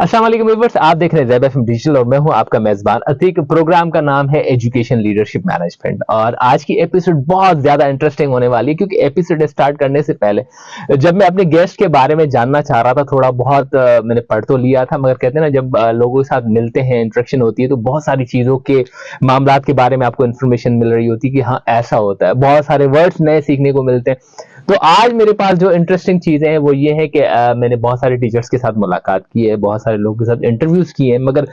अस्सलाम वालेकुम व्यूअर्स, आप देख रहे हैं ZABFM डिजिटल और मैं हूं आपका मेजबान अतीक। प्रोग्राम का नाम है एजुकेशन लीडरशिप मैनेजमेंट और आज की एपिसोड बहुत ज्यादा इंटरेस्टिंग होने वाली है क्योंकि एपिसोड स्टार्ट करने से पहले जब मैं अपने गेस्ट के बारे में जानना चाह रहा था थोड़ा बहुत मैंने पढ़ तो लिया था, मगर कहते हैं ना जब लोगों के साथ मिलते हैं, इंटरेक्शन होती है तो बहुत सारी चीजों के मामलात के बारे में आपको इन्फॉर्मेशन मिल रही होती है कि हाँ ऐसा होता है, बहुत सारे वर्ड्स नए सीखने को मिलते हैं। तो आज मेरे पास जो इंटरेस्टिंग चीजें हैं वो ये है कि मैंने बहुत सारे टीचर्स के साथ मुलाकात की है, बहुत सारे लोगों के साथ इंटरव्यूज किए हैं, मगर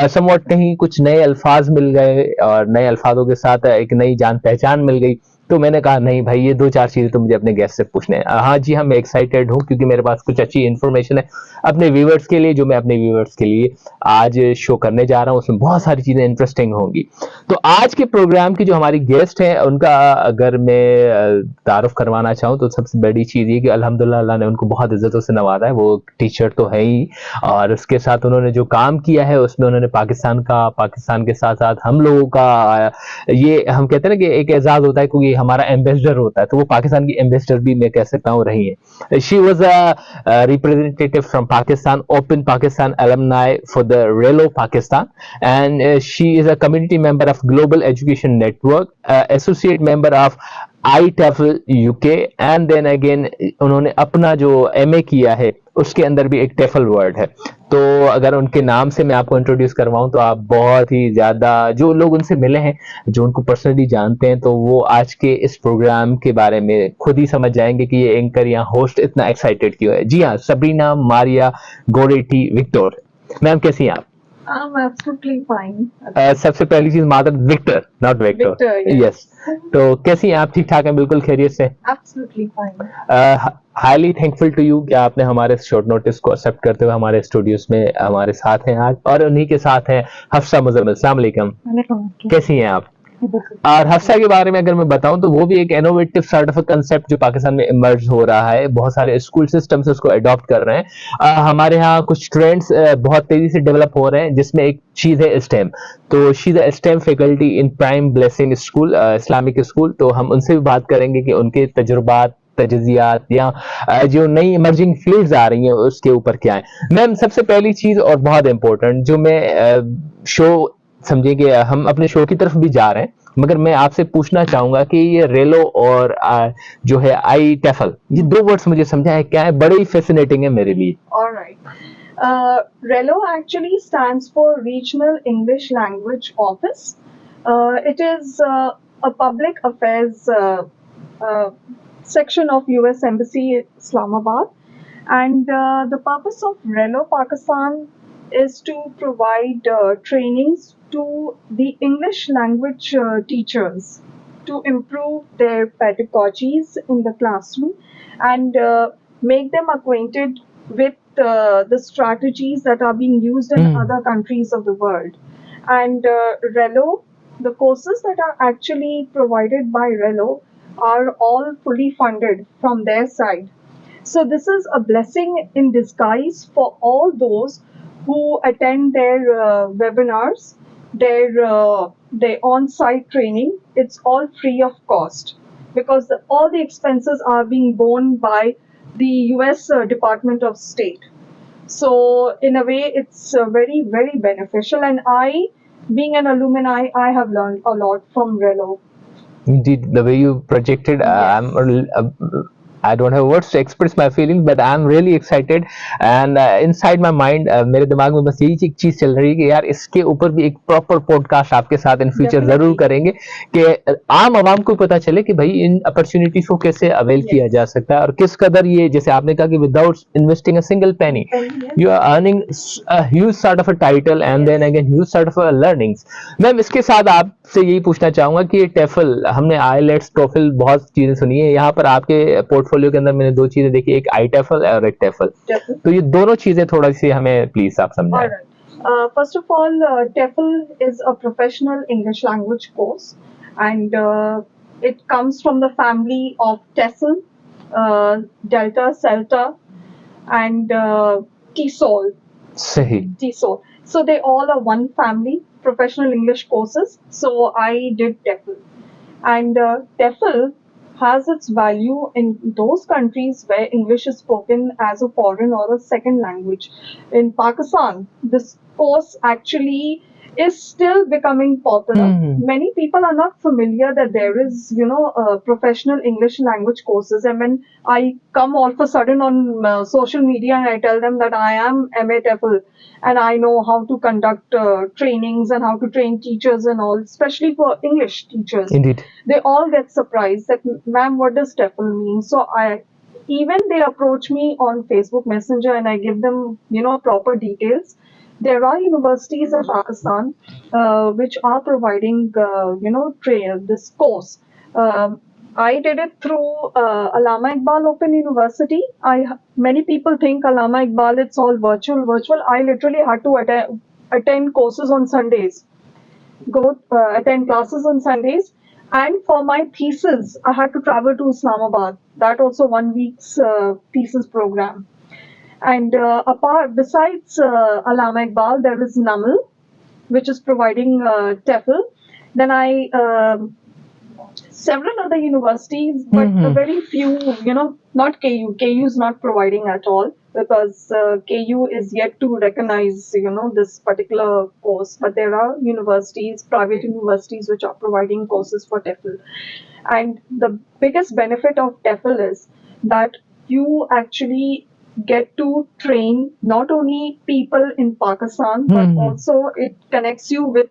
समवॉट कहीं कुछ नए अल्फाज मिल गए और नए अल्फाजों के साथ एक नई जान पहचान मिल गई। तो मैंने कहा नहीं भाई, ये दो चार चीजें तो मुझे अपने गेस्ट से पूछने हैं। हाँ जी हाँ, मैं एक्साइटेड हूँ क्योंकि मेरे पास कुछ अच्छी इन्फॉर्मेशन है अपने व्यूवर्स के लिए, जो मैं अपने व्यूवर्स के लिए आज शो करने जा रहा हूँ। उसमें बहुत सारी चीजें इंटरेस्टिंग होंगी। तो आज के प्रोग्राम की जो हमारी गेस्ट है उनका अगर मैं तारुफ करवाना चाहूँ तो सबसे बड़ी चीज ये कि अल्हम्दुलिल्लाह अल्लाह ने उनको बहुत इज्जतों से नवाजा है। वो टीचर तो है ही और उसके साथ उन्होंने जो काम किया है उसमें उन्होंने पाकिस्तान के साथ साथ हम लोगों का ये हम कहते हैं ना कि एक एजाज होता है क्योंकि हमारा एम्बेसडर होता है, तो वो पाकिस्तान की एम्बेसडर भी मैं कह सकता हूँ रही है। She was a representative from Pakistan, open Pakistan alumni for the Relo Pakistan, and she is a community member of Global Education Network, associate member of ITEFL UK, and then again उन्होंने अपना जो MA किया है उसके अंदर भी एक टेफल वर्ड है। तो अगर उनके नाम से मैं आपको इंट्रोड्यूस करवाऊं तो आप बहुत ही ज्यादा, जो लोग उनसे मिले हैं, जो उनको पर्सनली जानते हैं, तो वो आज के इस प्रोग्राम के बारे में खुद ही समझ जाएंगे कि ये एंकर या होस्ट इतना एक्साइटेड क्यों है। जी हाँ, Sabina Maria Goretti Victor. Ma'am कैसी हैं आप? I'm absolutely fine. सबसे पहली चीज mother Victor, not Victor. Victor, yes. Yes. तो कैसी हैं आप? ठीक ठाक हैं? बिल्कुल खैरियत से? Absolutely fine. Highly thankful to you कि आपने हमारे शॉर्ट नोटिस को एक्सेप्ट करते हुए हमारे स्टूडियोज में हमारे साथ हैं आज, और उन्हीं के साथ हैं हफ्सा मुजम्मिल। अस्सलाम वालेकुम, कैसी हैं आप? और हफ्सा के बारे में अगर मैं बताऊं तो वो भी एक इनोवेटिव सॉर्ट ऑफ कंसेप्ट जो पाकिस्तान में इमर्ज हो रहा है, बहुत सारे स्कूल सिस्टम्स उसको अडॉप्ट कर रहे हैं। हमारे यहाँ कुछ ट्रेंड्स बहुत तेजी से डेवलप हो रहे हैं जिसमें एक चीज है स्टेम। तो she is stem faculty in prime blessing school, Islamic school. तो हम उनसे भी बात करेंगे कि उनके तजुर्बात, तजजियात या जो नई इमर्जिंग फील्ड्स आ रही हैं उसके ऊपर क्या है। मैम सबसे पहली चीज और बहुत इंपॉर्टेंट जो मैं शो समझिए कि हम अपने शो की तरफ भी जा रहे हैं, मगर मैं आपसे पूछना चाहूंगा कि ये रेलो और जो है आई टेफल, ये दो वर्ड्स मुझे समझा है क्या है, बड़े ही फैसिनेटिंग है मेरे लिए। All right. RELO actually stands for Regional English Language Office. It is a public affairs uh, section of US Embassy Islamabad, and the purpose of RELO Pakistan is to provide trainings to the English language teachers to improve their pedagogies in the classroom and make them acquainted with the strategies that are being used in other countries of the world. And RELO, the courses that are actually provided by RELO are all fully funded from their side. So this is a blessing in disguise for all those who attend their webinars, their on-site training. It's all free of cost because all the expenses are being borne by the US Department of State. So in a way, it's very, very beneficial. And I, being an alumni, I have learned a lot from RELO. Indeed, the way you projected, I don't have words to express my feelings, but I'm really excited and inside my mind मेरे दिमाग में बस यही एक चीज चल रही है कि यार इसके ऊपर भी एक प्रॉपर पॉडकास्ट आपके साथ इन फ्यूचर जरूर करेंगे कि आम आवाम को पता चले कि भाई इन अपॉर्चुनिटीज को कैसे अवेल किया जा सकता है और किस कदर ये, जैसे आपने कहा कि without investing a single penny you are earning a huge sort of a title and then again huge sort of learnings. Ma'am इसके साथ आपसे यही पूछना चाहूंगा कि ये टेफल, हमने आईलेट्स टोफल बहुत चीजें सुनी है, यहाँ पर आपके पोर्टफोलियो के अंदर मैंने दो चीजें देखी, एक आई टेफल और एक टेफल। तो ये दोनों चीजें थोड़ा सी हमें प्लीज आप समझाएं। First of all, TEFL is a professional English language course, and it comes from the family of TESOL, Delta, Celta, and TESOL. सही। TESOL. So they all are one family, professional English courses. So I did TEFL. And TEFL has its value in those countries where English is spoken as a foreign or a second language. In Pakistan, this course actually is still becoming popular. Many people are not familiar that there is, professional English language courses. And when I come all of a sudden on social media and I tell them that I am MA TEFL and I know how to conduct trainings and how to train teachers and all, especially for English teachers, Indeed. they all get surprised that, ma'am, what does TEFL mean? So even they approach me on Facebook Messenger and I give them, proper details. There are universities in Pakistan which are providing, this course. I did it through Allama Iqbal Open University. Many people think Allama Iqbal it's all virtual. Virtual. I literally had to attend courses on Sundays, go attend classes on Sundays, and for my thesis, I had to travel to Islamabad. That also 1 week's thesis program. And besides Allama Iqbal, there is NAML, which is providing TEFL. Then several other universities, but a very few, not KU. KU is not providing at all because KU is yet to recognize, this particular course. But there are universities, private universities, which are providing courses for TEFL. And the biggest benefit of TEFL is that you actually get to train not only people in Pakistan, but also it connects you with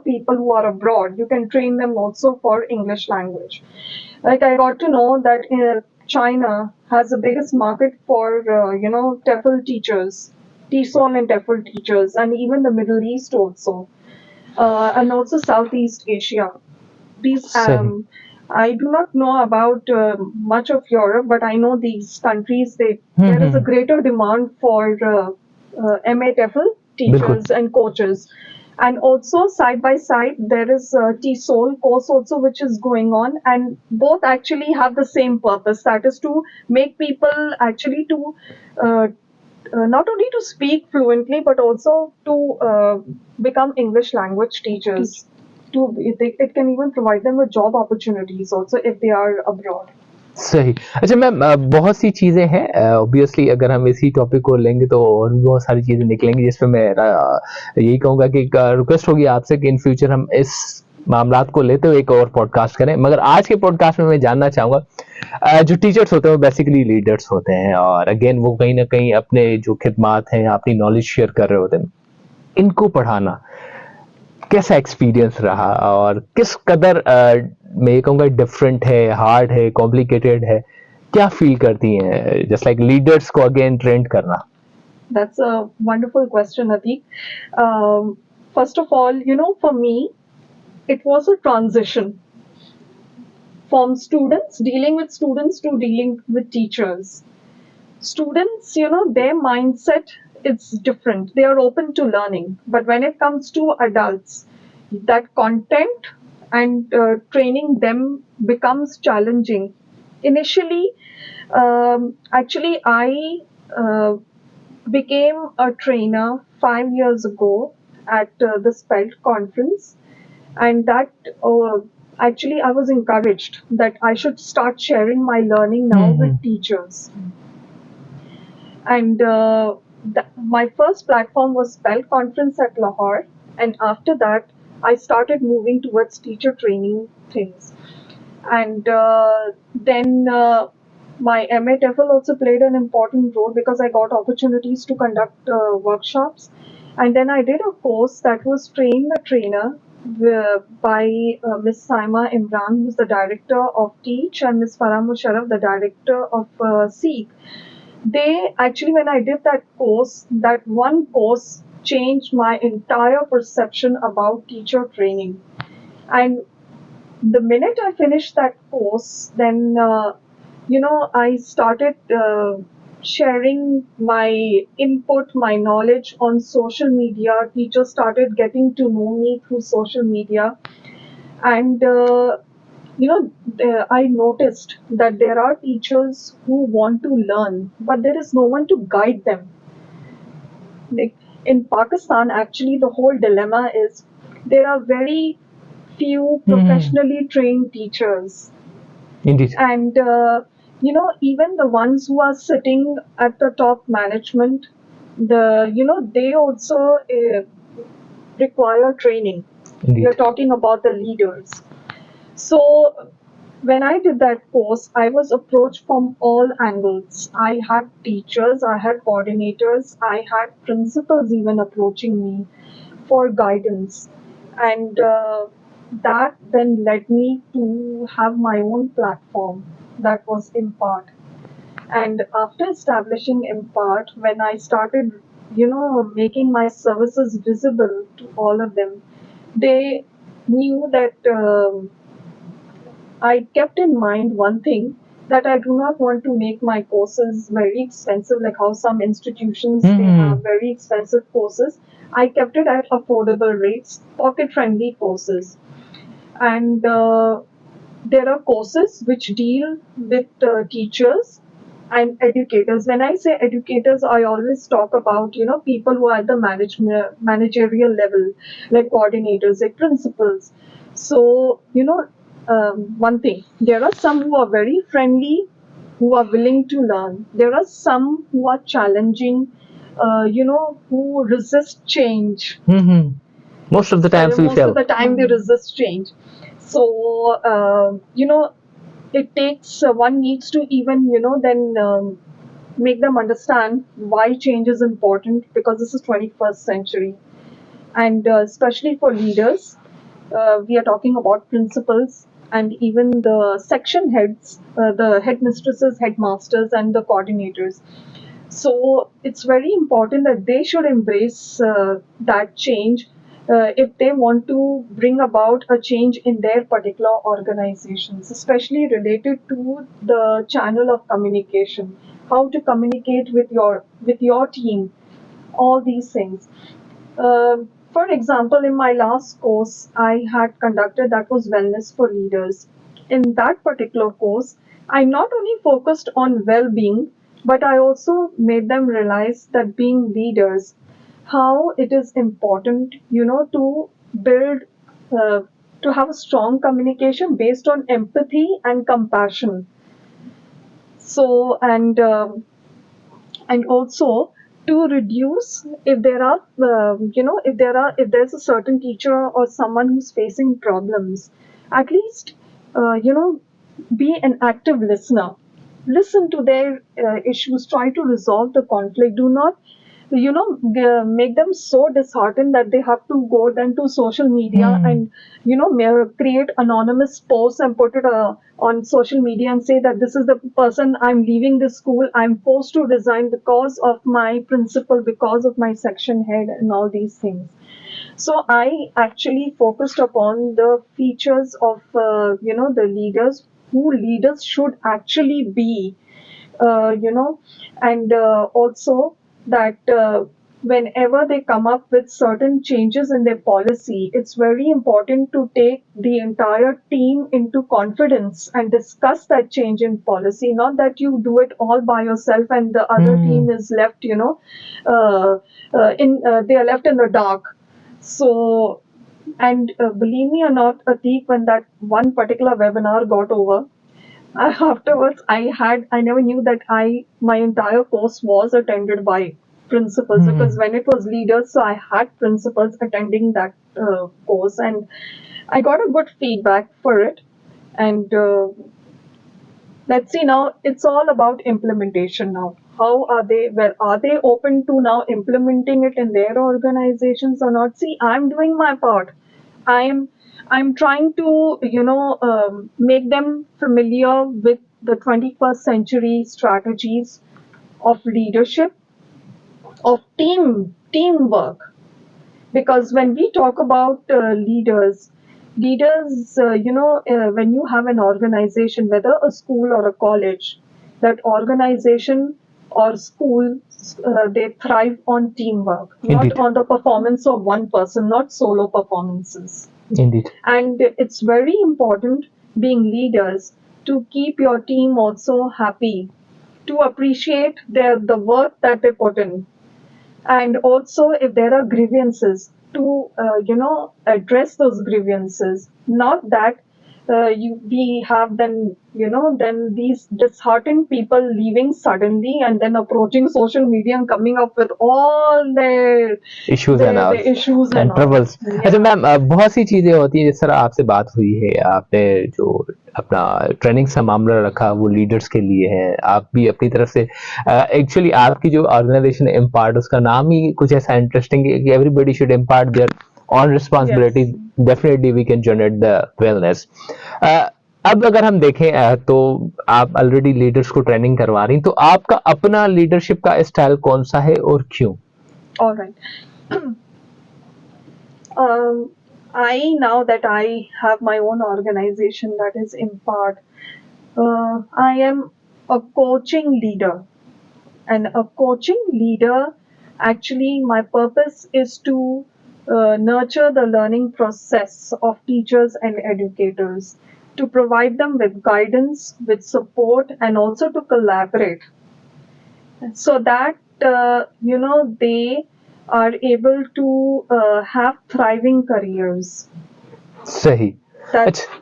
people who are abroad. You can train them also for English language. Like I got to know that China has the biggest market for TEFL teachers, TESOL and TEFL teachers, and even the Middle East also, and also Southeast Asia. These I do not know about much of Europe, but I know these countries. There is a greater demand for MA TEFL teachers and coaches. And also side by side, there is a TESOL course also which is going on, and both actually have the same purpose. That is to make people actually to not only to speak fluently, but also to become English language teachers. It can even provide them with job opportunities also if they are abroad. सही। अच्छा ma'am, बहुत सी चीज़ें हैं, obviously अगर हम इसी topic को लेंगे तो और भी बहुत सारी चीज़ें निकलेंगी, जिसमें मैं यही कहूँगा कि रिक्वेस्ट होगी आपसे कि इन फ्यूचर हम इस मामलात को लेते हुए एक और पॉडकास्ट करें। मगर आज के पॉडकास्ट में मैं जानना चाहूँगा, जो टीचर्स होते हैं वो बेसिकली लीडर्स होते हैं, और अगेन वो कहीं ना कहीं अपने जो खिदमात हैं, अपनी नॉलेज शेयर कर रहे होते हैं। इनको पढ़ाना कैसा एक्सपीरियंस रहा और किस कदर मैं ये कहूँगा डिफरेंट है, हार्ड है, कॉम्प्लिकेटेड है, क्या फील करती हैं जस्ट लाइक लीडर्स को अगेन ट्रेंड करना? That's a wonderful question, Atik. First of all, for me, it was a transition from dealing with students to dealing with teachers. Students, their mindset, it's different. They are open to learning. But when it comes to adults, that content and training them becomes challenging. Initially, actually, I became a trainer 5 years ago at the SPELT conference, and that actually I was encouraged that I should start sharing my learning now with teachers. And my first platform was SPELT conference at Lahore, and after that I started moving towards teacher training things. And then my MA TEFL also played an important role because I got opportunities to conduct workshops. And then I did a course that was Train the Trainer by Miss Saima Imran, who's the director of Teach, and Miss Farah Musharraf, the director of Seek. They actually, when I did that course, that one course changed my entire perception about teacher training. And the minute I finished that course, then I started sharing my input, my knowledge on social media. Teachers started getting to know me through social media, and I noticed that there are teachers who want to learn, but there is no one to guide them. Like in Pakistan, actually, the whole dilemma is there are very few professionally trained teachers. Indeed. And even the ones who are sitting at the top management, they also require training. Indeed. You're talking about the leaders. So when I did that course, I was approached from all angles. I had teachers, I had coordinators, I had principals even approaching me for guidance. And that then led me to have my own platform, that was Impart. And after establishing Impart, when I started, making my services visible to all of them, they knew that I kept in mind one thing, that I do not want to make my courses very expensive, like how some institutions they have very expensive courses. I kept it at affordable rates, pocket friendly courses. And there are courses which deal with teachers and educators. When I say educators, I always talk about people who are at the managerial level, like coordinators, like principals. So one thing, there are some who are very friendly, who are willing to learn. There are some who are challenging, who resist change. Most of the times we Most of fail. the time they resist change. So it takes one needs to even then make them understand why change is important, because this is 21st century. And especially for leaders, we are talking about principals and even the section heads, the headmistresses, headmasters, and the coordinators. So it's very important that they should embrace that change if they want to bring about a change in their particular organizations, especially related to the channel of communication, how to communicate with your team, all these things. For example, in my last course I had conducted, that was Wellness for Leaders. In that particular course, I not only focused on well being, but I also made them realize that being leaders, how it is important, to build, uh, to have a strong communication based on empathy and compassion. So, and also to reduce, if there are if there's a certain teacher or someone who's facing problems, at least be an active listener, listen to their issues, try to resolve the conflict. Do not make them so disheartened that they have to go then to social media and create anonymous posts and put it on social media and say that this is the person, I'm leaving this school, I'm forced to resign because of my principal, because of my section head, and all these things. So I actually focused upon the features of the leaders, who leaders should actually be, and also that whenever they come up with certain changes in their policy, it's very important to take the entire team into confidence and discuss that change in policy, not that you do it all by yourself and the other team is left, they are left in the dark. So, and believe me or not, Atik, when that one particular webinar got over, afterwards I never knew that my entire course was attended by principals, because when it was leaders, so I had principals attending that course, and I got a good feedback for it. And let's see, now it's all about implementation. Now how are they, well, are they open to now implementing it in their organizations or not? See, I'm doing my part. i'm I'm trying to make them familiar with the 21st century strategies of leadership, of teamwork. Because when we talk about leaders, when you have an organization, whether a school or a college, that organization or school, they thrive on teamwork, Indeed. not on the performance of one person, not solo performances. Indeed. And it's very important, being leaders, to keep your team also happy, to appreciate the work that they put in, and also if there are grievances, to address those grievances. Not that we have then these disheartened people leaving suddenly and then approaching social media and coming up with all their issues and their issues and and all. Troubles. अच्छा Yeah. Ma'am, बहुत सी चीजें होती हैं, जिस तरह आपसे बात हुई है, आपने जो अपना ट्रेनिंग का मामला रखा वो लीडर्स के लिए है, आप भी अपनी तरफ से एक्चुअली आपकी जो ऑर्गेनाइजेशन है इम्पार्ट, उसका नाम ही कुछ ऐसा इंटरेस्टिंग है कि everybody should impart their own responsibility, Yes. Definitely we can generate the wellness. अब अगर हम देखें तो आप ऑलरेडी लीडर्स को ट्रेनिंग करवा रही, तो आपका अपना लीडरशिप का स्टाइल कौन सा है और क्यों? All right. Now that I have my own organization, that is Impart, I am a coaching leader. And a coaching leader, actually, my purpose is to nurture the learning process of teachers and educators, to provide them with guidance, with support, and also to collaborate so that they are able to have thriving careers. सही। That अच्छा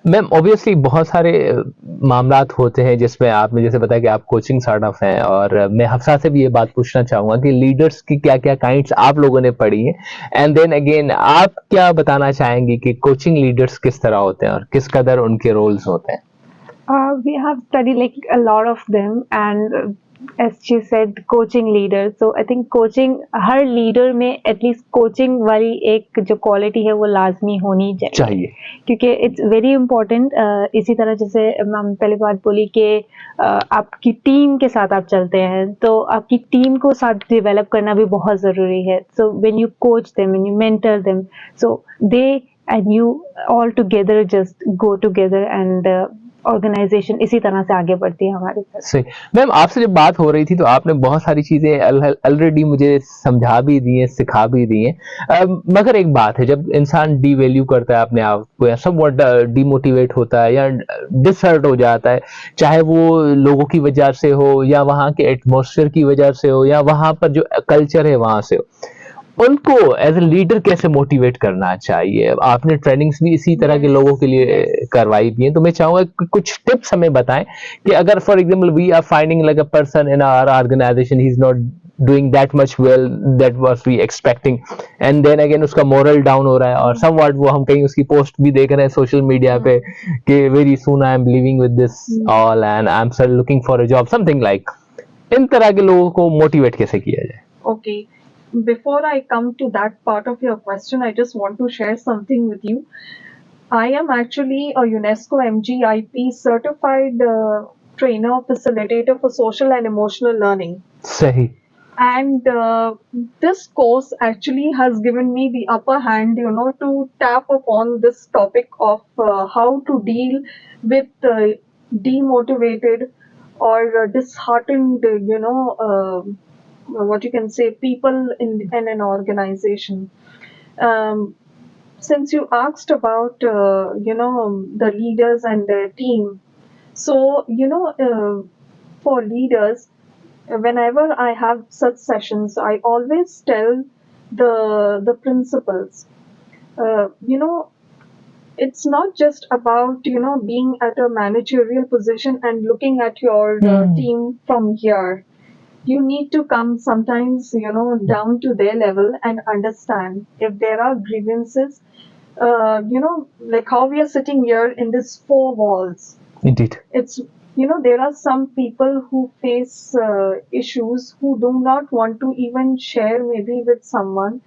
ma'am, obviously बहुत सारे मामलात होते हैं जिसमें आपने जैसे बताया कि आप कोचिंग स्टार्ट ऑफ हैं, और मैं हफ्सा से भी ये बात पूछना चाहूंगा कि लीडर्स की क्या क्या काइंड्स आप लोगों ने पढ़ी हैं, एंड देन अगेन आप क्या बताना चाहेंगी कि कोचिंग लीडर्स किस तरह होते हैं और किस कदर उनके रोल्स होते हैं? We have studied like a lot of them, and as she said, coaching leader. So I think coaching, her leader में at least coaching वाली एक जो quality है वो लाजमी होनी चाहिए, क्योंकि it's very important. इसी तरह जैसे मैम पहले बात बोली कि आपकी टीम के साथ आप चलते हैं, तो आपकी टीम को साथ डेवलप करना भी बहुत ज़रूरी है. So when you coach them, when you mentor them, so they and you all together just go together, and organization इसी तरह से आगे बढ़ती है हमारी तरफ। सही। मैम, आपसे जब बात हो रही थी तो आपने बहुत सारी चीजें ऑलरेडी मुझे समझा भी दी हैं, सिखा भी दी हैं, मगर एक बात है, जब इंसान डीवैल्यू करता है अपने आप को या समवॉट डिमोटिवेट होता है या डिसहर्ट हो जाता है, चाहे वो लोगों की वजह से हो या वहाँ के एटमॉस्फेयर की वजह से हो या वहाँ पर जो कल्चर है वहाँ से हो, उनको एज ए लीडर कैसे मोटिवेट करना चाहिए? आपने ट्रेनिंग्स भी इसी तरह के लोगों के लिए करवाई भी हैं, तो मैं चाहूंगा कि कुछ टिप्स हमें बताएं कि अगर for example we are finding like a person in our organization, he is not doing that much well that was we expecting, and then again उसका मोरल डाउन हो रहा है और somewhat वो हम कहीं उसकी पोस्ट भी देख रहे हैं सोशल मीडिया पे कि very soon I am leaving with this all and I am still looking for a job, something like, इन तरह के लोगों को मोटिवेट कैसे किया जाए? Okay. Before I come to that part of your question, I just want to share something with you. I am actually a UNESCO MGIP certified trainer, facilitator for social and emotional learning. सही। And this course actually has given me the upper hand, to tap upon this topic of how to deal with demotivated or disheartened, what you can say, people in an organization. Since you asked about the leaders and their team, so for leaders, whenever I have such sessions, I always tell the principals, it's not just about being at a managerial position and looking at your team from here. You need to come sometimes, down to their level and understand if there are grievances, like how we are sitting here in these four walls. Indeed. It's, there are some people who face issues who do not want to even share maybe with someone.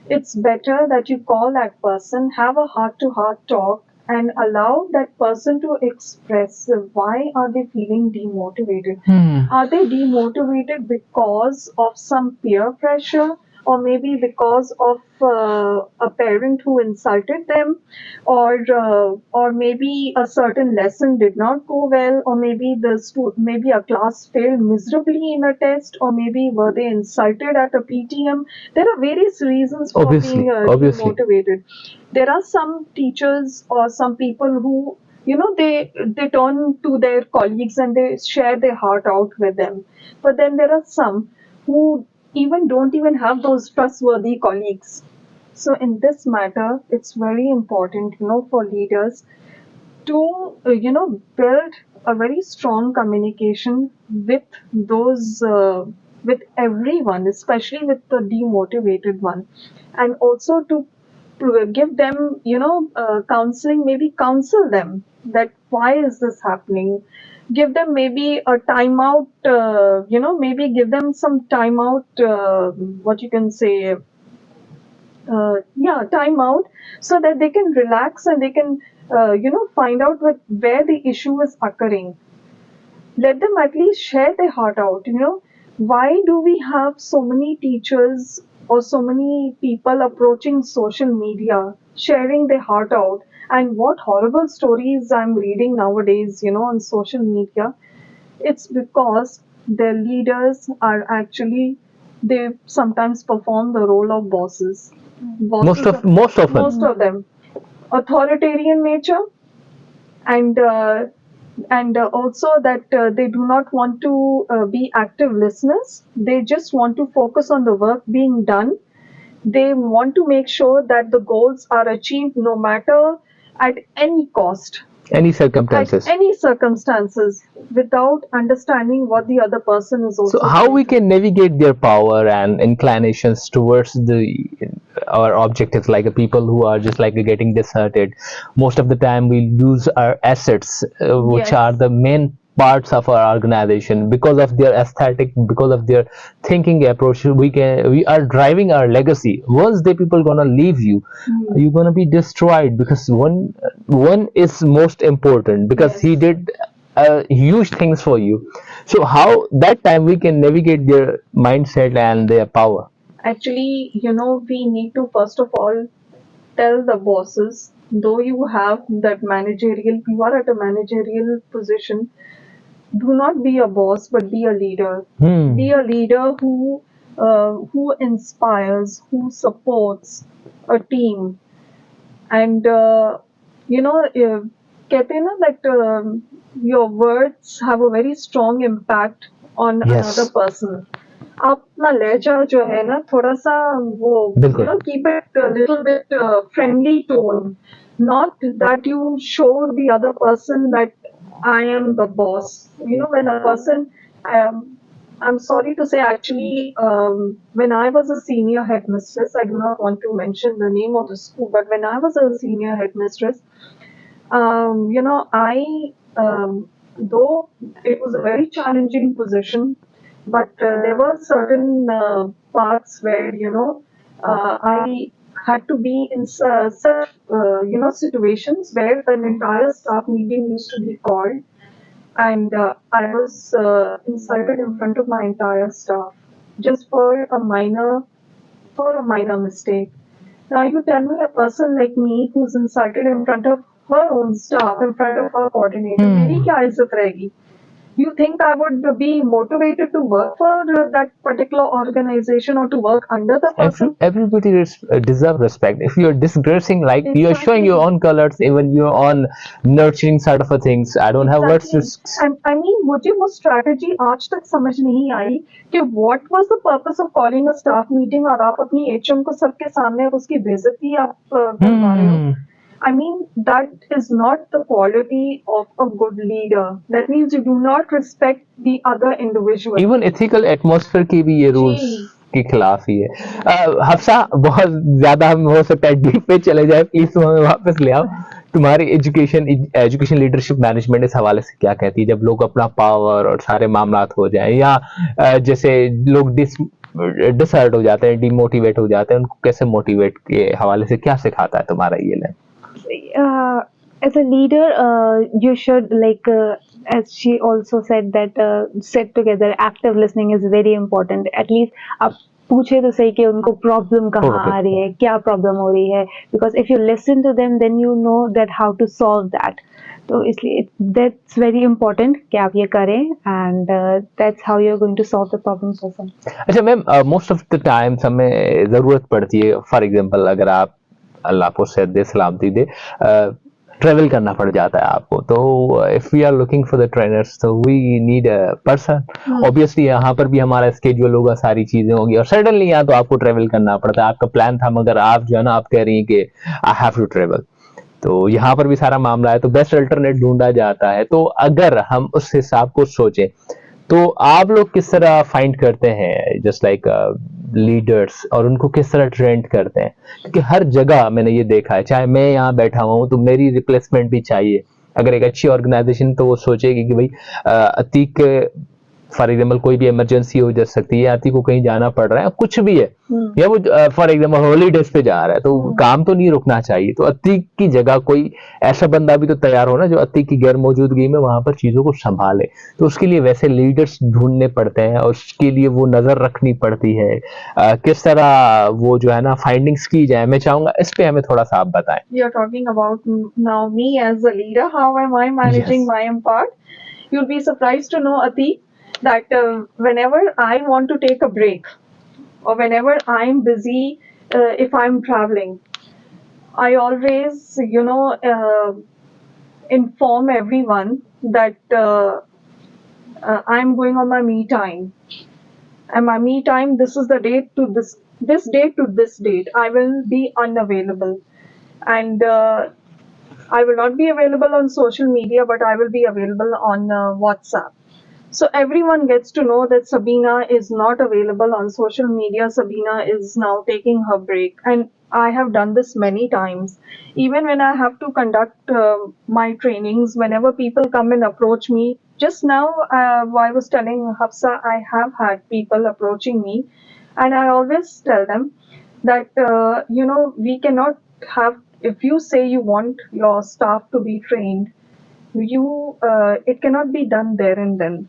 It's better that you call that person, have a heart-to-heart talk, and allow that person to express why are they feeling demotivated. Are they demotivated because of some peer pressure, or maybe because of a parent who insulted them, or maybe a certain lesson did not go well, or maybe maybe a class failed miserably in a test, or maybe were they insulted at a PTM. There are various reasons for being demotivated. There are some teachers or some people who they turn to their colleagues and they share their heart out with them, but then there are some who don't even have those trustworthy colleagues. So in this matter, it's very important for leaders to build a very strong communication with those with everyone, especially with the demotivated one, and also to give them counseling, maybe counsel them that why is this happening, give them maybe a timeout, maybe give them some timeout, what you can say, time out, so that they can relax and they can find out where the issue is occurring. Let them at least share their heart out. Why do we have so many teachers or so many people approaching social media, sharing their heart out? And what horrible stories I'm reading nowadays, on social media. It's because their leaders are actually, they sometimes perform the role of bosses. Most often. Most of them, authoritarian nature, and also that they do not want to be active listeners. They just want to focus on the work being done. They want to make sure that the goals are achieved no matter at any cost, Any circumstances. at any circumstances, without understanding what the other person is also So how going we through. can navigate their power and inclinations towards our objectives, like people who are just like getting disheartened. Most of the time we lose our assets, which are Yes. the main parts of our organization, because of their aesthetic, because of their thinking approach. We are driving our legacy. Once the people gonna leave you, you're gonna be destroyed, because one is most important, because he Yes. did huge things for you. So how that time we can navigate their mindset and their power? Actually, we need to first of all tell the bosses, though you have that managerial, you are at a managerial position, do not be a boss, but be a leader. Be a leader who inspires, who supports a team, and कहते हैं ना that your words have a very strong impact on Yes. another person. अपना लहजा जो है ना थोड़ा सा वो बिल्कुल। keep it a little bit friendly tone, not that you show the other person that I am the boss. When a person, I'm sorry to say, actually, when I was a senior headmistress, I do not want to mention the name of the school, but when I was a senior headmistress, I, though it was a very challenging position, but there were certain parts where, I had to be in such, situations where an entire staff meeting used to be called, and I was insulted in front of my entire staff just for a minor mistake. Now you tell me a person like me who's insulted in front of her own staff, in front of her coordinator, मेरी क्या इज्जत रहेगी? You think I would be motivated to work for that particular organization or to work under the person? Everybody deserve respect. If you're disgracing, like you're showing your Exactly. own colors, even your own nurturing side of a things, I don't have words to Exactly. I mean, मुझे वो strategy आज तक समझ नहीं आई कि what was the purpose of calling a staff meeting और आप अपनी HM को सबके सामने उसकी बेइज्जती आप करवा रहे हो. I mean, that is not the quality of a good leader. That means you do not respect the other individual. Even ethical atmosphere की भी ये रूल्स जी. के खिलाफ ही है। हफ्सा, बहुत ज्यादा हम हो सकता है डीप पे चले जाए, प्लीज तुम हमें वापस ले आओ। तुम्हारी एजुकेशन लीडरशिप मैनेजमेंट इस हवाले से क्या कहती है, जब लोग अपना पावर और सारे मामला हो जाए, या जैसे लोग डिसहर्ट हो जाते हैं, डिमोटिवेट हो जाते हैं, उनको कैसे मोटिवेट के हवाले से क्या सिखाता है तुम्हारा ये line? As a leader, you should as she also said that sit together. Active listening is very important. At least आप पूछे तो सही कि उनको प्रॉब्लम कहाँ आ रही है, क्या प्रॉब्लम हो रही है, because if you listen to them then you know that how to solve that. तो इसलिए that's very important कि आप ये करें, and that's how you're going to solve the problems also. अच्छा ma'am, most of the times हमें जरूरत पड़ती है, फॉर एग्जांपल अगर आप अल्लाह आपको सेहत दे, सलामती दे, ट्रेवल करना पड़ जाता है आपको, तो if we are looking for the trainers, तो we need a person. Obviously यहाँ पर भी हमारा स्केड्यूल होगा, सारी चीजें होगी, और सडनली यहाँ तो आपको ट्रेवल करना पड़ता है. आपका प्लान था, मगर आप जो है ना, आप कह रही हैं कि आई हैव टू ट्रेवल. तो यहाँ पर भी सारा मामला है, तो बेस्ट अल्टरनेट ढूंढा जाता है। तो अगर हम उस हिसाब को सोचें तो आप लोग किस तरह फाइंड करते हैं जस्ट लाइक लीडर्स, और उनको किस तरह ट्रेंड करते हैं? क्योंकि हर जगह मैंने ये देखा है, चाहे मैं यहाँ बैठा हुआ हूँ तो मेरी रिप्लेसमेंट भी चाहिए। अगर एक अच्छी ऑर्गेनाइजेशन तो वो सोचेगी कि भाई अतीक फॉर एग्जाम्पल कोई भी इमरजेंसी हो जा सकती है, अतीक को कहीं जाना पड़ रहा है, कुछ भी है, या वो फॉर एग्जाम्पल हॉलीडेज पे जा रहा है, तो काम तो नहीं रुकना चाहिए। तो अतीक की जगह कोई ऐसा बंदा भी तो तैयार हो ना, जो अतीक की गैर मौजूदगी में वहां पर चीजों को संभाले। तो उसके लिए वैसे लीडर्स ढूंढने पड़ते हैं, और उसके लिए वो नजर रखनी पड़ती है। किस तरह वो जो है ना फाइंडिंग्स की जाए, मैं चाहूंगा इस पे हमें थोड़ा सा आप बताएं। You're talking about now me as a leader. How am I managing Yes. my Impart? You'll be surprised to know, Ati, that whenever I want to take a break, or whenever I'm busy, if I'm traveling, I always, inform everyone that I'm going on my me time. And my me time, this is the date to this date to this date. I will be unavailable. And I will not be available on social media, but I will be available on WhatsApp. So everyone gets to know that Sabina is not available on social media. Sabina is now taking her break. And I have done this many times. Even when I have to conduct my trainings, whenever people come and approach me, just now I was telling Hafsa, I have had people approaching me, and I always tell them that, we cannot have, if you say you want your staff to be trained, it cannot be done there and then.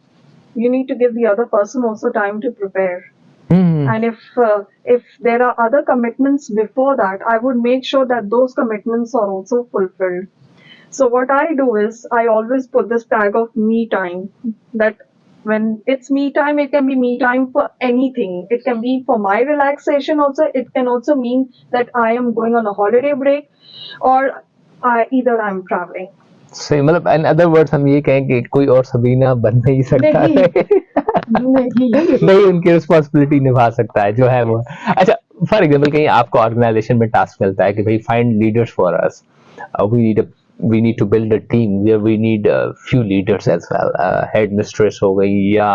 You need to give the other person also time to prepare. And if there are other commitments before that, I would make sure that those commitments are also fulfilled. So what I do is I always put this tag of me time, that when it's me time, it can be me time for anything. It can be for my relaxation also. It can also mean that I am going on a holiday break, or either I'm traveling. सही, मतलब in other words हम ये कहें कि कोई और सबीना बन नहीं सकता नहीं, नहीं उनकी रिस्पॉन्सिबिलिटी निभा सकता है जो है वो। अच्छा, फॉर एग्जाम्पल कहीं आपको ऑर्गेनाइजेशन में टास्क मिलता है कि भाई find leaders for us, we need to build a team where we need a few leaders as well, head mistress हो गई या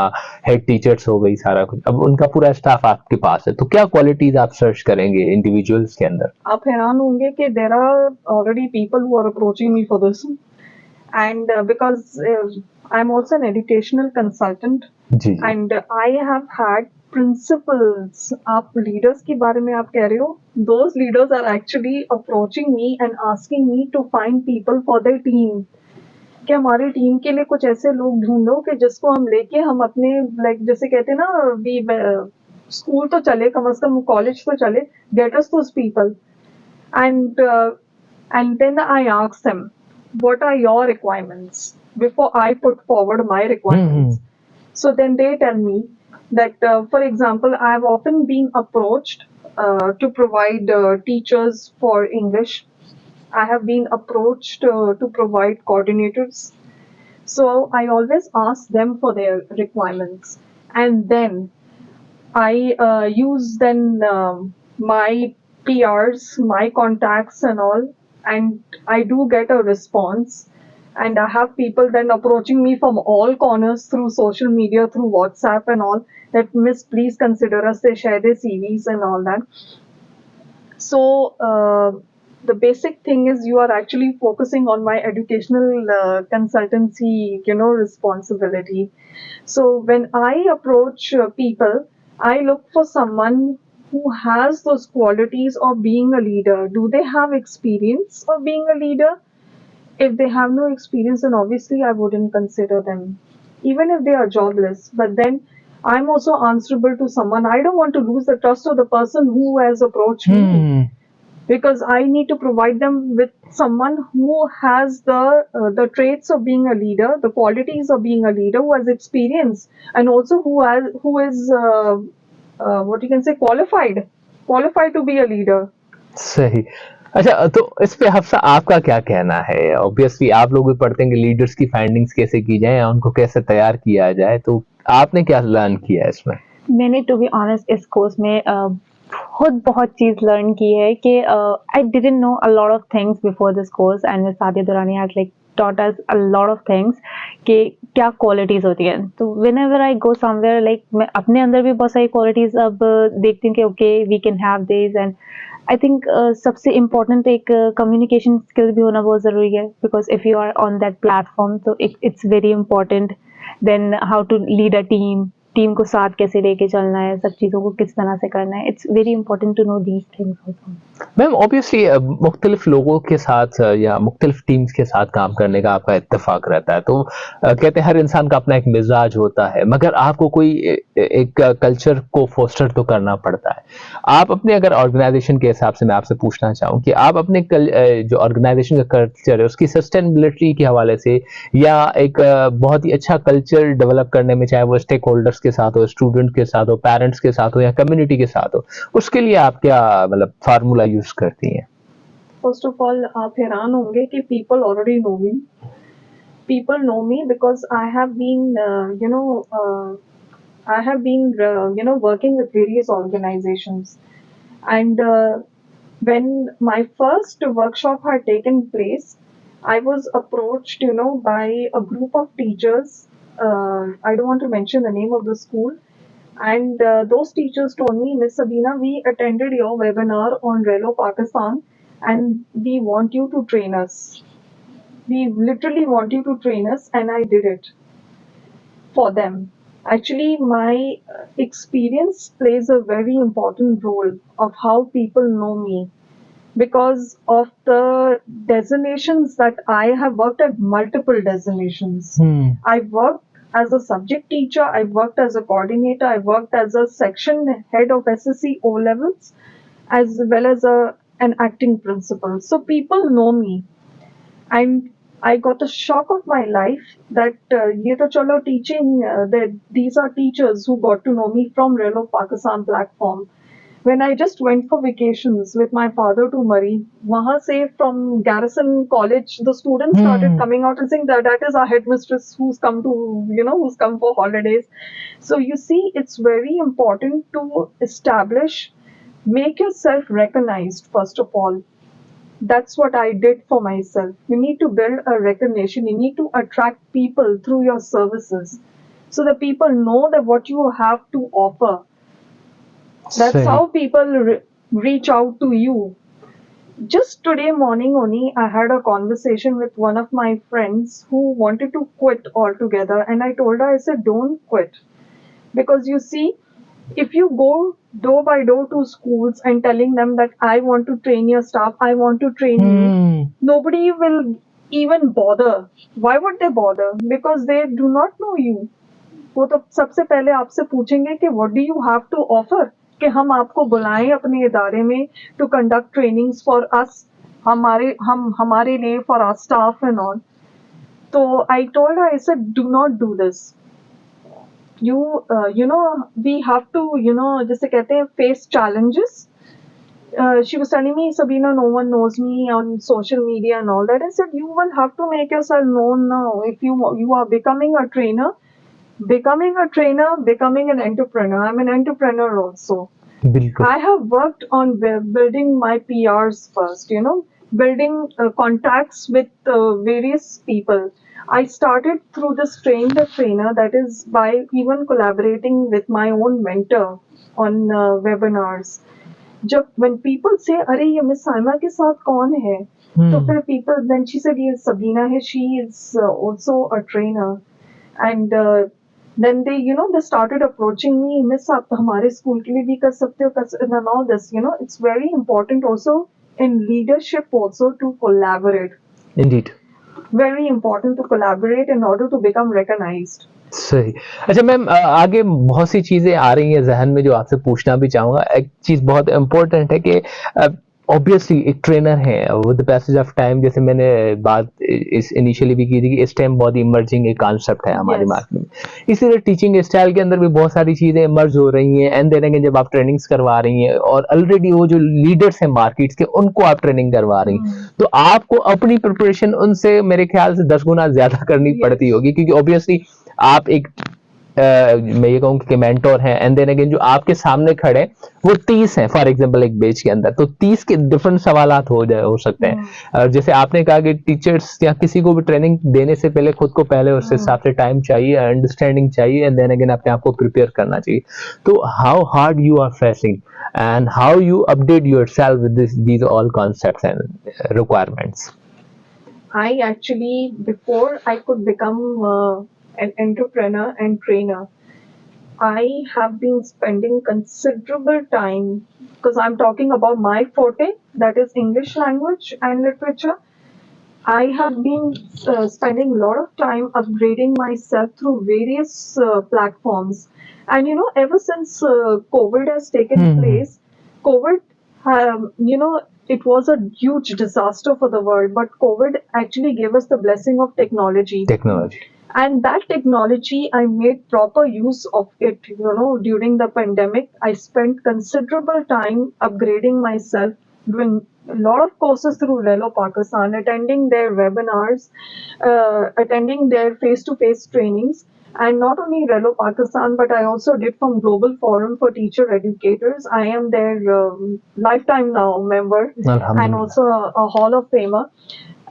head teachers हो गई, सारा कुछ, अब उनका पूरा स्टाफ आपके पास है, तो क्या क्वालिटीज आप सर्च करेंगे इंडिविजुअल्स के अंदर? आप हैरान होंगे कि there are already people who are approaching me for this, and because I'm also an educational consultant, ji, and I have had principals. आप leaders के बारे में आप कह रहे हो, those leaders are actually approaching me and asking me to find people for their team. कि हमारे टीम के लिए कुछ ऐसे लोग ढूंढो कि जिसको हम लेके हम अपने, लाइक जैसे कहते हैं ना, स्कूल तो चले, कम से कम कॉलेज तो चले, get us those people. And then I ask them, what are your requirements, before I put forward my requirements. So then they tell me that, for example, I have often been approached to provide teachers for English. I have been approached to provide coordinators. So I always ask them for their requirements, and then I use then my PRs, my contacts and all, and I do get a response. And I have people then approaching me from all corners through social media, through WhatsApp and all, that Miss, please consider us. They share their CVs and all that. So the basic thing is you are actually focusing on my educational consultancy, responsibility. So when I approach people, I look for someone who has those qualities of being a leader. Do they have experience of being a leader? If they have no experience, then obviously I wouldn't consider them, even if they are jobless. But then I'm also answerable to someone. I don't want to lose the trust of the person who has approached me, because I need to provide them with someone who has the traits of being a leader, the qualities of being a leader, who has experience, and also who is what you can say, qualified to be a leader. सही। अच्छा, तो इस पे हफ्सा आपका क्या कहना है? Obviously आप लोग भी पढ़ते हैं कि लीडर्स की फाइंडिंग्स कैसे की जाए, उनको कैसे तैयार किया जाए, तो आपने क्या लर्न किया इसमें? मैंने टू बी ऑनेस्ट इस कोर्स में बहुत चीज लर्न की है कि I didn't know a lot of things before this course and miss Sadia Durrani has like taught us a lot of things कि क्या क्वालिटीज होती हैं. तो whenever I go somewhere like मैं अपने अंदर भी बहुत सारी क्वालिटीज अब देखती हूँ कि okay we can have this. And I think सबसे इम्पोर्टेंट एक कम्युनिकेशन स्किल भी होना बहुत ज़रूरी है, because if you are on that platform तो it's very important. Then how to lead a team को साथ कैसे लेके चलना है, सब चीज़ों को किस तरह से करना है. It's very important to know these things also. Ma'am obviously मुख्तलिफ लोगों के साथ या मुख्तलिफ टीम्स के साथ काम करने का आपका इत्तेफाक रहता है, तो कहते हैं हर इंसान का अपना एक मिजाज होता है, मगर आपको कोई एक कल्चर को फोस्टर तो करना पड़ता है. आप अपने अगर ऑर्गेनाइजेशन के हिसाब से मैं आपसे पूछना चाहूँ कि आप अपने जो ऑर्गेनाइजेशन का कल्चर है उसकी सस्टेनेबिलिटी के हवाले से या एक बहुत ही अच्छा कल्चर डेवलप करने में, चाहे वो स्टेक होल्डर्स के साथ हो, स्टूडेंट के साथ हो, पेरेंट्स के साथ हो या कम्युनिटी के साथ हो, उसके लिए आप क्या मतलब फार्मूला यूज करती हैं? फर्स्ट ऑफ ऑल आप हैरान होंगे कि people already know me. People know me because I have been, working with various organizations. And when my first workshop had taken place, I was approached, by a group of teachers. I don't want to mention the name of the school. And those teachers told me, Miss Sabina, we attended your webinar on Relo Pakistan and we want you to train us. We literally want you to train us, and I did it for them. Actually, my experience plays a very important role of how people know me because of the designations that I have worked at multiple designations. I've worked as a subject teacher, I've worked as a coordinator, I've worked as a section head of SSC O levels, as well as an acting principal. So people know me. And I got a shock of my life that ye to chalo teaching, that these are teachers who got to know me from Relo Pakistan platform. When I just went for vacations with my father to Murray, wahan se from Garrison College, the students started coming out and saying that is our headmistress who's come to, who's come for holidays. So you see, it's very important to establish, make yourself recognized first of all. That's what I did for myself. You need to build a recognition. You need to attract people through your services so that people know that what you have to offer. That's how people reach out to you. Just today morning only, I had a conversation with one of my friends who wanted to quit altogether. And I told her, I said, don't quit. Because you see, if you go door by door to schools and telling them that I want to train your staff, I want to train you, nobody will even bother. Why would they bother? Because they do not know you. वो तो सबसे पहले आपसे पूछेंगे कि what do you have to offer, कि हम आपको बुलाएं अपने इदारे में to conduct trainings for us, हमारे लिए, for our staff and all. तो I told her, I said, do not do this. We have to, जैसे कहते हैं, face challenges. She was telling me, Sabina, no one knows me on social media and all that. I said, you will have to make yourself known now. If you are becoming a trainer, becoming an entrepreneur. I'm an entrepreneur also. I have worked on building my PRs first, building contacts with various people. I started through this train the trainer, that is by even collaborating with my own mentor on webinars. When people say, "Arey, ye Miss Saima ke saath kaun hai?" So फिर people, then she said, "Yes, Sabina hai. She is also a trainer." And then they started approaching me, Miss, आप हमारे school के लिए भी कर सकते हो, and all this. It's very important also in leadership also to collaborate. Indeed. Very important to collaborate in order to become recognized. सही. अच्छा मैम, आगे बहुत सी चीजें आ रही हैं जहन में जो आपसे पूछना भी चाहूंगा. एक चीज बहुत इम्पोर्टेंट है कि ऑब्वियसली एक ट्रेनर है, with the passage of time, जैसे मैंने बात इस इनिशियली भी की थी कि इस टाइम बहुत इमर्जिंग एक कॉन्सेप्ट है हमारे मार्केट में. इसीलिए टीचिंग स्टाइल के अंदर भी बहुत सारी चीजें इमर्ज हो रही हैं. एंड देन अगेन जब आप ट्रेनिंग्स करवा रही हैं और ऑलरेडी वो जो लीडर्स हैं मार्केट्स के, उनको आप ट्रेनिंग करवा रही हैं, तो आपको अपनी प्रिपरेशन उनसे मेरे ख्याल से 10 गुना ज्यादा करनी पड़ती होगी, क्योंकि ऑब्वियसली आप एक मैं ये कहूँ कि मेंटोर हैं, एंड देन अगेन जो आपके सामने खड़े वो 30 हैं फॉर एग्जांपल एक बेच के अंदर, तो 30 के डिफरेंट सवालात हो सकते हैं। और जैसे आपने कहा कि टीचर्स या किसी को भी ट्रेनिंग देने से पहले खुद को पहले उस हिसाब से टाइम चाहिए, अंडरस्टैंडिंग चाहिए, एंड देन अगेन अपने आप को प्रिपेयर करना चाहिए। तो how hard you are facing and how you update yourself with these all concepts and requirements? I actually, before I could become an entrepreneur and trainer, I have been spending considerable time, because I'm talking about my forte, that is English language and literature. I have been spending a lot of time upgrading myself through various platforms. And ever since COVID has taken place, COVID, it was a huge disaster for the world, but COVID actually gave us the blessing of technology. And that technology, I made proper use of it. During the pandemic, I spent considerable time upgrading myself, doing a lot of courses through Relo Pakistan, attending their webinars, attending their face-to-face trainings. And not only Relo Pakistan, but I also did from Global Forum for Teacher Educators. I am their lifetime now member and also a Hall of Famer.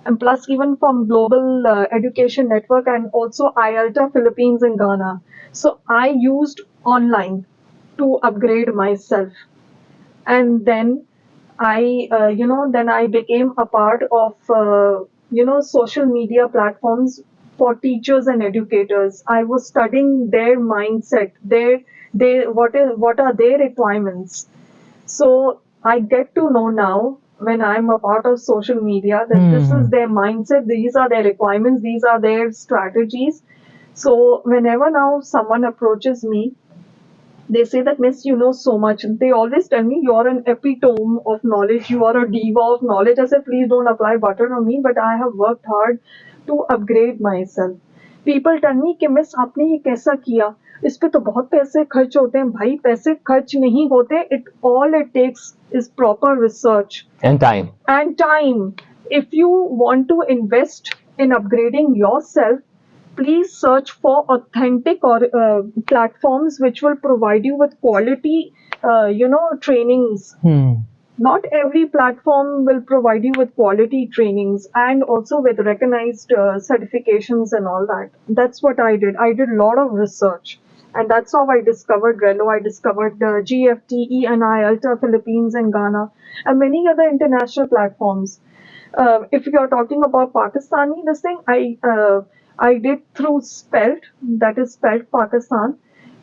And plus even from Global Education Network and also IELTA Philippines and Ghana. So I used online to upgrade myself. And then then I became a part of, social media platforms for teachers and educators. I was studying their mindset, what are their requirements. So I get to know now, when I'm a part of social media, that this is their mindset, these are their requirements, these are their strategies. So whenever now someone approaches me, they say that, Miss, you know so much. They always tell me, you're an epitome of knowledge, you are a diva of knowledge. I said, please don't apply butter on me, but I have worked hard to upgrade myself. People tell me कि miss आपने ये कैसा किया, इस पे तो बहुत पैसे खर्च होते हैं। भाई पैसे खर्च नहीं होते, all it takes is proper research and time. If you want to invest in upgrading yourself, please search for authentic or platforms which will provide you with quality trainings. Not every platform will provide you with quality trainings and also with recognized certifications and all that. That's what I did. I did a lot of research. And that's how I discovered Relo. I discovered GFT, ENI, Alta Philippines and Ghana, and many other international platforms. If you're talking about Pakistani, this thing I did through Spelt, that is Spelt Pakistan.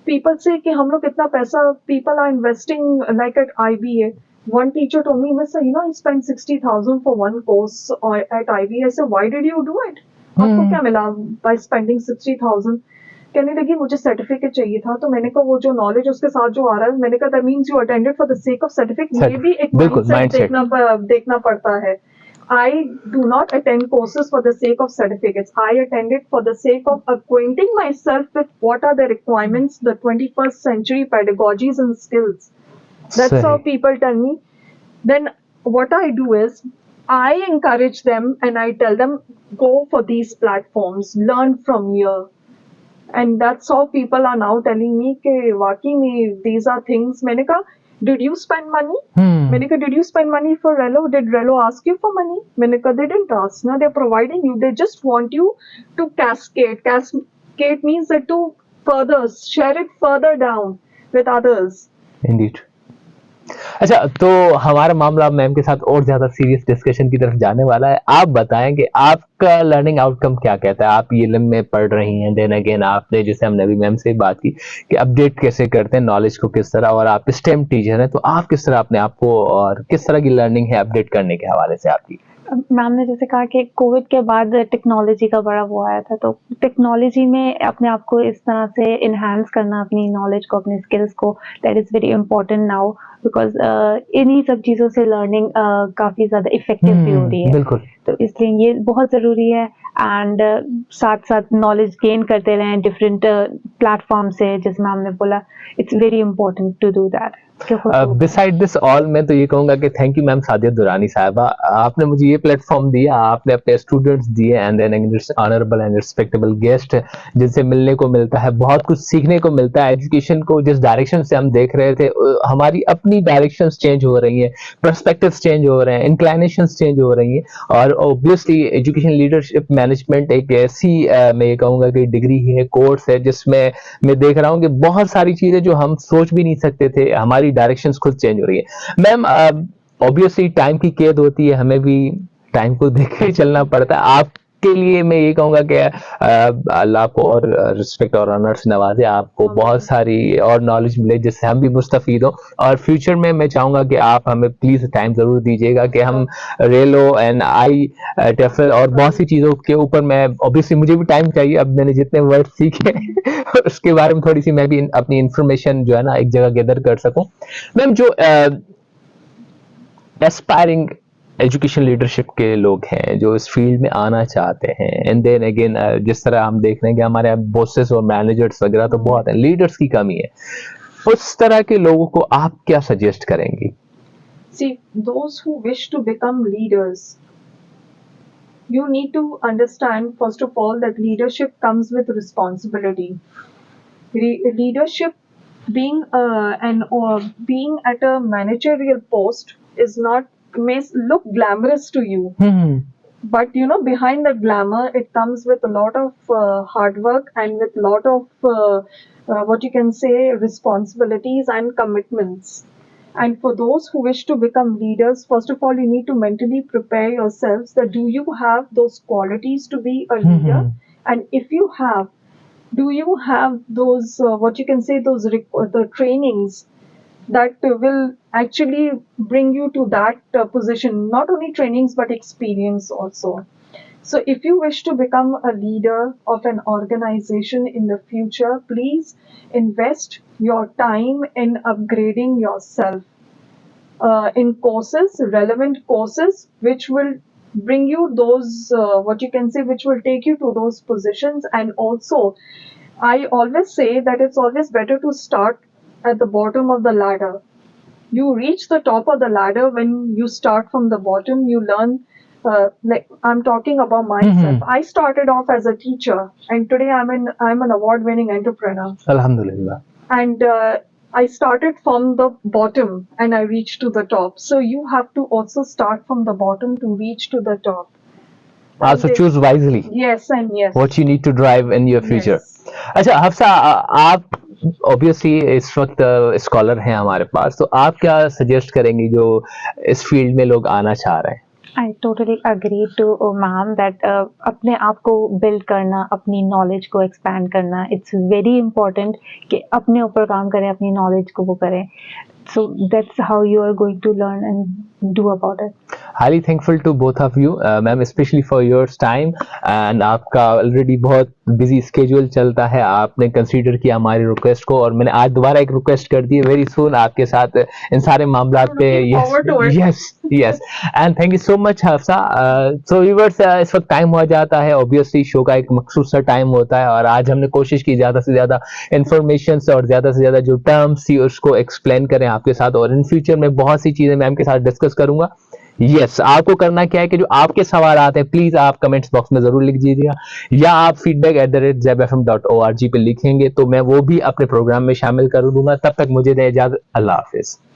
People say कि हम लोग कितना पैसा, people are investing like at IBA. One teacher told me, Miss, I spent 60,000 for one course at IBA. I said, why did you do it? आपको क्या मिला by spending 60,000? कहने लगी मुझे सर्टिफिकेट चाहिए था, तो मैंने कहा वो जो नॉलेज उसके साथ जो आ रहा है, मैंने कहा that means you attended for the sake of certificate. ये भी एक माइंडसेट देखना पड़ता है। I do not attend courses for the sake of certificates. I attend it for the sake of acquainting myself with what are the requirements, the 21st century pedagogies and skills. That's how people tell me. Then what I do is, I encourage them and I tell them, go for these platforms, learn from here. And that's how people are now telling me कि वाकई में these are things. मैंने कहा, did you spend money? मैंने कहा, did you spend money for Relo? Did Relo ask you for money? मैंने कहा, they didn't ask. No, they're providing you. They just want you to cascade. Cascade means that to further share it further down with others. Indeed. अच्छा, तो हमारा मामला ma'am के साथ और ज्यादा सीरियस डिस्कशन की तरफ जाने वाला है। आप बताएं कि आपका लर्निंग आउटकम क्या कहता है। आप ये लिम में पढ़ रही हैं, देन अगेन आपने, जैसे हमने अभी मैम से बात की कि अपडेट कैसे करते हैं नॉलेज को, किस तरह, और आप स्टेम टीचर हैं, तो आप किस तरह अपने आप को, और किस तरह की लर्निंग है अपडेट करने के हवाले से आपकी? मैम ने जैसे कहा कि कोविड के बाद टेक्नोलॉजी का बड़ा वो आया था, तो टेक्नोलॉजी में अपने आप को इस तरह से इन्हांस करना, अपनी नॉलेज को, अपनी स्किल्स को, that is very important now. Because इन्हीं सब चीज़ों से लर्निंग काफ़ी ज़्यादा इफेक्टिव भी हो रही है। बिल्कुल। तो इसलिए ये बहुत ज़रूरी है एंड साथ साथ नॉलेज गेन करते रहें डिफरेंट प्लेटफॉर्म से, जैसे मैम ने बोला, it's very important to do that. Beside this all मैं तो ये कहूंगा कि thank you ma'am Sadia Durrani साहबा, आपने मुझे ये प्लेटफॉर्म दिया, आपने अपने स्टूडेंट्स दिए and then honourable and respectable guest जिनसे मिलने को मिलता है, बहुत कुछ सीखने को मिलता है। एजुकेशन को जिस डायरेक्शन से हम देख रहे थे, हमारी अपनी डायरेक्शंस चेंज हो रही हैं, पर्सपेक्टिव्स चेंज हो रहे हैं, इंक्लाइनेशंस चेंज हो रही हैं, और ऑब्वियसली एजुकेशन लीडरशिप मैनेजमेंट एक ऐसी मैं ये कहूंगा कि डिग्री है, कोर्स है, जिसमें मैं देख रहा हूँ कि बहुत सारी चीजें जो हम सोच भी नहीं सकते थे, हमारी डायरेक्शंस खुद चेंज हो रही है। मैम ऑब्वियसली टाइम की कैद होती है, हमें भी टाइम को देख के चलना पड़ता है। आपके लिए मैं ये कहूंगा कि अल्लाह आपको और रिस्पेक्ट और ऑनर से नवाजे, आपको बहुत सारी और नॉलेज मिले जिससे हम भी मुस्तफीद हो, और फ्यूचर में मैं चाहूंगा कि आप हमें प्लीज टाइम जरूर दीजिएगा कि हम रेलो एंड आई टेफल और बहुत सी चीजों के ऊपर, मैं ऑब्वियसली मुझे भी टाइम चाहिए, अब मैंने जितने वर्ड सीखे उसके बारे में थोड़ी सी मैं भी अपनी इंफॉर्मेशन जो है ना एक जगह गैदर कर सकूं। मैम जो एस्पायरिंग एजुकेशन लीडरशिप के लोग हैं जो इस फील्ड में आना चाहते हैं, एंड देन अगेन जिस तरह हम देख रहे हैं कि हमारे बॉसेस और मैनेजर्स वगैरह तो बहुत हैं, लीडर्स की कमी है, उस तरह के लोगों को आप क्या सजेस्ट करेंगी? See, those who wish to become leaders, you need to understand, first of all, that leadership comes with responsibility. Leadership, being at a managerial post is not, may look glamorous to you, but behind the glamour it comes with a lot of hard work and with a lot of what you can say, responsibilities and commitments. And for those who wish to become leaders, first of all, you need to mentally prepare yourselves that do you have those qualities to be a leader? And if you have, do you have those what you can say, those the trainings that will actually bring you to that position? Not only trainings but experience also. So if you wish to become a leader of an organization in the future, please invest your time in upgrading yourself in courses, relevant courses, which will bring you those what you can say, which will take you to those positions. And also, I always say that it's always better to start at the bottom of the ladder. You reach the top of the ladder when you start from the bottom. You learn, like I'm talking about myself. I started off as a teacher, and today I'm an award-winning entrepreneur. Alhamdulillah. And I started from the bottom and I reached to the top. So you have to also start from the bottom to reach to the top. Also choose wisely. Yes, and yes. What you need to drive in your future. Yes. अच्छा हफ्सा, आप obviously इस वक्त scholar हैं हमारे पास, तो आप क्या suggest करेंगी जो इस फील्ड में लोग आना चाह रहे हैं? I totally agree to ma'am that अपने आप को बिल्ड करना, अपनी नॉलेज को एक्सपैंड करना, इट्स वेरी इंपॉर्टेंट कि अपने ऊपर काम करें, अपनी नॉलेज को वो करें. So that's how you are going to learn and do about it. Highly thankful to both of you, ma'am, especially for your time. And आपका ऑलरेडी बहुत बिजी स्केड्यूल चलता है, आपने कंसीडर किया हमारी रिक्वेस्ट को, और मैंने आज दोबारा एक रिक्वेस्ट कर दी है वेरी सून आपके साथ इन सारे मामला पे. Yes and thank you so much Hafsa. So viewers, इस वक्त टाइम हो जाता है, ऑब्वियसली शो का एक मखसूस सा टाइम होता है, और आज हमने कोशिश की ज्यादा से ज्यादा इंफॉर्मेशन और ज्यादा से ज्यादा जो टर्म्स थी उसको एक्सप्लेन करें आपके साथ, और इन फ्यूचर में बहुत सी चीजें मैम के साथ डिस्कस करूंगा. यस, आपको करना क्या है कि जो आपके सवाल आते हैं प्लीज आप कमेंट्स बॉक्स में जरूर लिख दीजिएगा, या आप feedback@zabfm.org पे लिखेंगे तो मैं वो भी अपने प्रोग्राम में शामिल कर दूंगा. तब तक मुझे दे इजाजत. अल्लाह हाफिज.